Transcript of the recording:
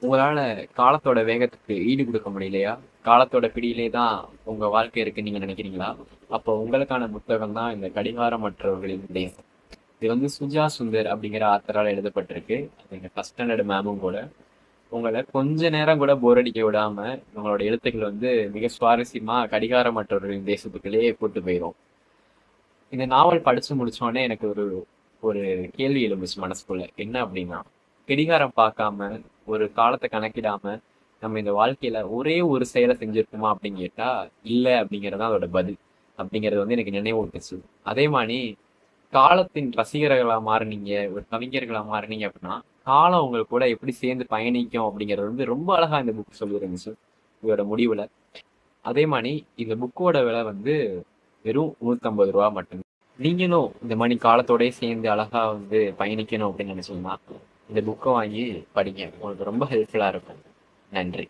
உங்களால காலத்தோட வேகத்துக்கு ஈடு கொடுக்க முடியலையா? காலத்தோட பிடியிலே தான் உங்க வாழ்க்கை இருக்குன்னு நீங்க நினைக்கிறீங்களா? அப்போ உங்களுக்கான புத்தகம் தான் இந்த கடிகாரமற்றவர்களின் தேசம். இது வந்து சுஜா சுந்தர் அப்படிங்கிற ஆத்தரால் எழுதப்பட்டிருக்கு. அது எங்க ஃபர்ஸ்ட் ஸ்டாண்டர்ட் மேமும் கூட. உங்களை கொஞ்ச நேரம் கூட போர் அடிக்க விடாம உங்களோட எழுத்துக்கள் வந்து மிக சுவாரஸ்யமா கடிகாரமற்றவர்களின் தேசத்துக்குள்ளேயே கூட்டு போயிரும். இந்த நாவல் படிச்சு முடிச்ச உடனே எனக்கு ஒரு ஒரு கேள்வி எழுந்துச்சு மனசுக்குள்ள. என்ன அப்படின்னா, கடிகாரம் பார்க்காம ஒரு காலத்தை கணக்கிடாம நம்ம இந்த வாழ்க்கையில ஒரே ஒரு செயலை செஞ்சிருக்கோமா அப்படின்னு கேட்டா இல்ல அப்படிங்கறதுதான் அதோட பதில். அப்படிங்கறது வந்து எனக்கு நினைவூட்டுச்சு. அதே மாதிரி காலத்தின் ரசிகர்களா மாறுனீங்க, ஒரு கவிஞர்களா மாறுனீங்க அப்படின்னா காலம் உங்களுக்கு கூட எப்படி சேர்ந்து பயணிக்கும் அப்படிங்கறது வந்து ரொம்ப அழகா இந்த புக் சொல்லியிருந்துச்சு இதோட முடிவுல. அதே மாதிரி இந்த புக்கோட விலை வந்து வெறும் 150 ரூபா மட்டும். நீங்களும் இந்த மாதிரி காலத்தோடயே சேர்ந்து அழகா வந்து பயணிக்கணும் அப்படின்னு நினைச்சீங்கன்னா இந்த புக்கை வாங்கி படிங்க. உங்களுக்கு ரொம்ப ஹெல்ப்ஃபுல்லா இருக்கும். நன்றி.